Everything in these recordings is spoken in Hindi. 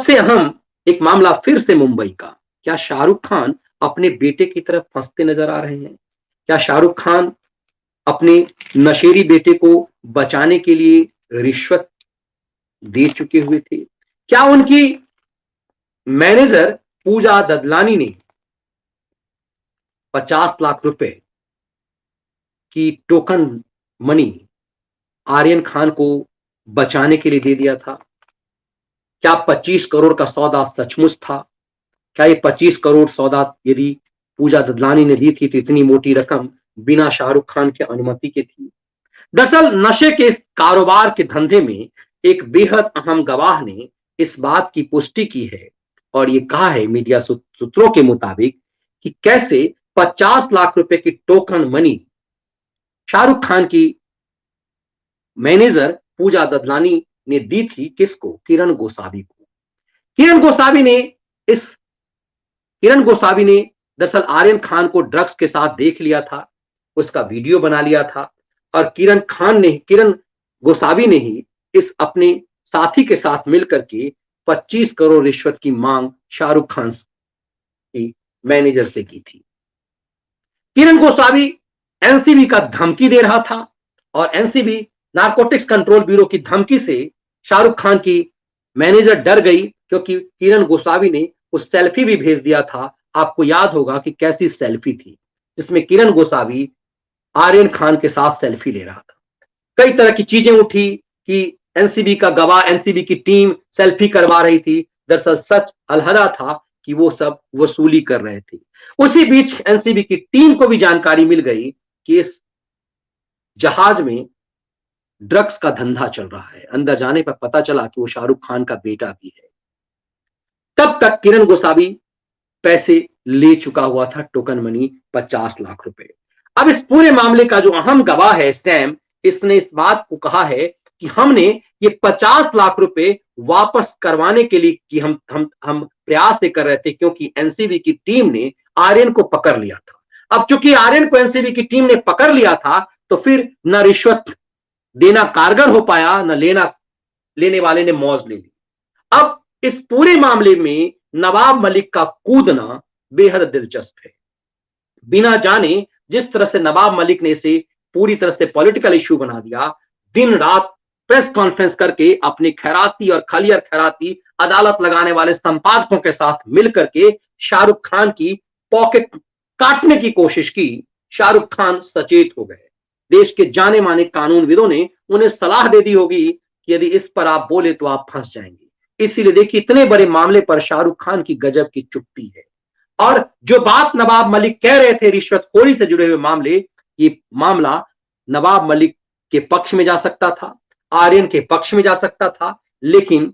सबसे अहम एक मामला फिर से मुंबई का। क्या शाहरुख खान अपने बेटे की तरफ फंसते नजर आ रहे हैं? क्या शाहरुख खान अपने नशेड़ी बेटे को बचाने के लिए रिश्वत दे चुके हुए थे? क्या उनकी मैनेजर पूजा ददलानी ने 50 लाख रुपए की टोकन मनी आर्यन खान को बचाने के लिए दे दिया था? क्या 25 करोड़ का सौदा सचमुच था? क्या ये 25 करोड़ सौदा यदि पूजा ददलानी ने दी थी तो इतनी मोटी रकम बिना शाहरुख खान की अनुमति के थी? दरअसल नशे के इस कारोबार के धंधे में एक बेहद अहम गवाह ने इस बात की पुष्टि की है और ये कहा है मीडिया सूत्रों के मुताबिक कि कैसे 50 लाख रुपए की टोकन मनी शाहरुख खान की मैनेजर पूजा ददलानी ने दी थी। किसको? किरण गोसावी को। किरण गोसावी ने इस किरण गोसावी ने दरअसल आर्यन खान को ड्रग्स के साथ देख लिया था, उसका वीडियो बना लिया था और किरण गोसावी ने ही इस अपने साथी के साथ मिलकर के 25 करोड़ रिश्वत की मांग शाहरुख खान की मैनेजर से की थी। किरण गोसावी एनसीबी का धमकी दे रहा था और एनसीबी नारकोटिक्स कंट्रोल ब्यूरो की धमकी से शाहरुख खान की मैनेजर डर गई क्योंकि किरण गोसावी ने उस सेल्फी भी भेज दिया था। आपको याद होगा कि कैसी सेल्फी थी जिसमें किरण गोसावी आर्यन खान के साथ सेल्फी ले रहा था। कई तरह की चीजें उठी कि एनसीबी का गवाह, एनसीबी की टीम सेल्फी करवा रही थी। दरअसल सच अलहदा था कि वो सब वसूली कर रहे थे। उसी बीच एनसीबी की टीम को भी जानकारी मिल गई कि इस जहाज में ड्रग्स का धंधा चल रहा है। अंदर जाने पर पता चला कि वो शाहरुख खान का बेटा भी है। तब तक किरण गोसावी पैसे ले चुका हुआ था, टोकन मनी 50 लाख रुपए। अब इस पूरे मामले का जो अहम गवाह है सैम, इसने इस बात को कहा है कि हमने ये 50 लाख रुपए वापस करवाने के लिए कि हम प्रयास से कर रहे थे क्योंकि एनसीबी की टीम ने आर्यन को पकड़ लिया था। अब चूंकि आर्यन को एनसीबी की टीम ने पकड़ लिया था तो फिर न रिश्वत देना कारगर हो पाया, न लेने वाले ने मौज ले ली। अब इस पूरे मामले में नवाब मलिक का कूदना बेहद दिलचस्प है। बिना जाने जिस तरह से नवाब मलिक ने इसे पूरी तरह से पॉलिटिकल इश्यू बना दिया, दिन रात प्रेस कॉन्फ्रेंस करके अपने खैराती और खलियर खैराती अदालत लगाने वाले संपादकों के साथ मिलकर के शाहरुख खान की पॉकेट काटने की कोशिश की। शाहरुख खान सचेत हो गए। देश के जाने माने कानूनविदों ने उन्हें सलाह दे दी होगी कि यदि इस पर आप बोले तो आप फंस जाएंगे। इसीलिए देखिए इतने बड़े मामले पर शाहरुख खान की गजब की चुप्पी है। और जो बात नवाब मलिक कह रहे थे रिश्वतखोरी से जुड़े हुए मामले, ये मामला नवाब मलिक के पक्ष में जा सकता था, आर्यन के पक्ष में जा सकता था, लेकिन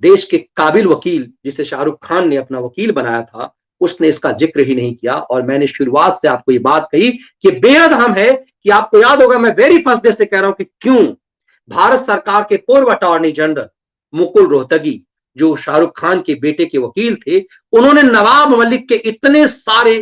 देश के काबिल वकील जिसे शाहरुख खान ने अपना वकील बनाया था उसने इसका जिक्र ही नहीं किया। और मैंने शुरुआत से आपको ये बात कही कि बेहद अहम है कि आपको याद होगा, मैं वेरी फर्स्ट डे से कह रहा हूं कि क्यों भारत सरकार के पूर्व अटॉर्नी जनरल मुकुल रोहतगी जो शाहरुख खान के बेटे के वकील थे, उन्होंने नवाब मलिक के इतने सारे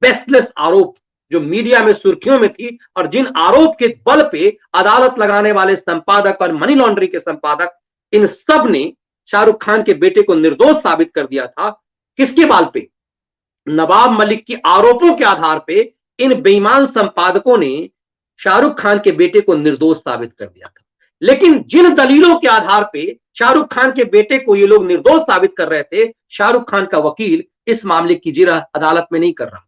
बेसलेस आरोप जो मीडिया में सुर्खियों में थी और जिन आरोप के बल पे अदालत लगाने वाले संपादक और मनी लॉन्ड्रिंग के संपादक, इन सब ने शाहरुख खान के बेटे को निर्दोष साबित कर दिया था। किसके बल पे? नवाब मलिक के आरोपों के आधार पे इन बेईमान संपादकों ने शाहरुख खान के बेटे को निर्दोष साबित कर दिया था। लेकिन जिन दलीलों के आधार पे शाहरुख खान के बेटे को ये लोग निर्दोष साबित कर रहे थे, शाहरुख खान का वकील इस मामले की जिरह अदालत में नहीं कर रहा था।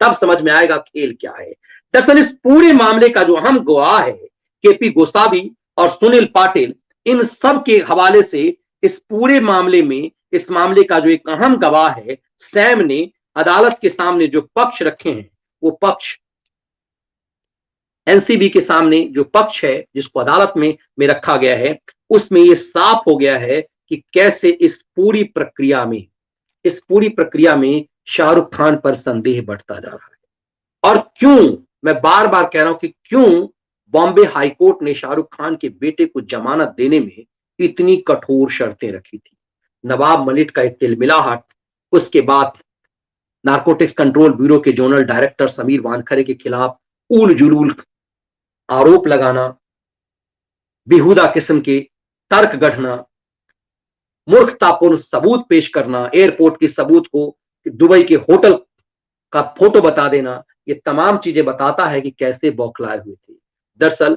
तब समझ में आएगा खेल क्या है। दरअसल इस पूरे मामले का जो अहम गवाह है केपी गोसावी और सुनील पाटिल, इन सब के हवाले से इस पूरे मामले में, इस मामले का जो एक अहम गवाह है सैम ने अदालत के सामने जो पक्ष रखे हैं, वो पक्ष एनसीबी के सामने जो पक्ष है जिसको अदालत में रखा गया है, उसमें ये साफ हो गया है कि कैसे इस पूरी प्रक्रिया में शाहरुख खान पर संदेह बढ़ता जा रहा है। और क्यों, मैं बार बार कह रहा हूं कि क्यों बॉम्बे हाईकोर्ट ने शाहरुख खान के बेटे को जमानत देने में इतनी कठोर शर्तें रखी थी। नवाब मलिक का एक तिलमिलाहट, उसके बाद नारकोटिक्स कंट्रोल ब्यूरो के जोनल डायरेक्टर समीर वानखरे के खिलाफ उल जुलूल आरोप लगाना, बेहुदा किस्म के तर्क गढ़ना, मूर्खतापूर्ण सबूत पेश करना, एयरपोर्ट के सबूत को दुबई के होटल का फोटो बता देना, ये तमाम चीजें बताता है कि कैसे बौखलाए हुए थे। दरअसल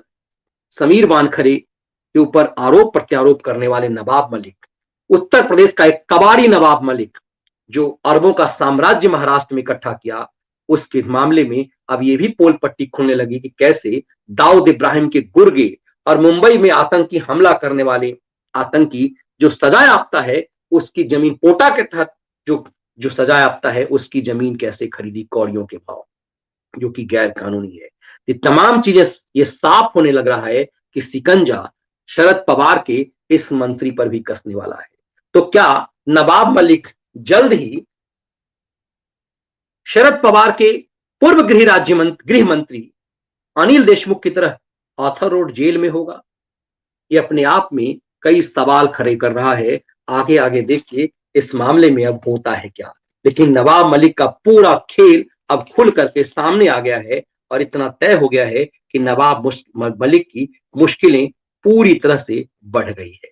समीर वानखड़े के ऊपर आरोप प्रत्यारोप करने वाले नवाब मलिक, उत्तर प्रदेश का एक कबाड़ी नवाब मलिक जो अरबों का साम्राज्य महाराष्ट्र में इकट्ठा किया, उसके मामले में अब ये भी पोल पट्टी खुलने लगी कि कैसे दाऊद इब्राहिम के गुर्गे और मुंबई में आतंकी हमला करने वाले आतंकी जो सजा याफ्ता है, उसकी जमीन पोटा के तहत जो जो सजा याफ्ता है, उसकी जमीन कैसे खरीदी कौड़ियों के भाव, जो कि गैर कानूनी है। ये तमाम चीजें ये साफ होने लग रहा है कि शिकंजा शरद पवार के इस मंत्री पर भी कसने वाला है। तो क्या नवाब मलिक जल्द ही शरद पवार के पूर्व गृह मंत्री अनिल देशमुख की तरह आर्थर रोड जेल में होगा? ये अपने आप में कई सवाल खड़े कर रहा है। आगे आगे देखिए इस मामले में अब होता है क्या। लेकिन नवाब मलिक का पूरा खेल अब खुल करके सामने आ गया है और इतना तय हो गया है कि नवाब मलिक की मुश्किलें पूरी तरह से बढ़ गई है।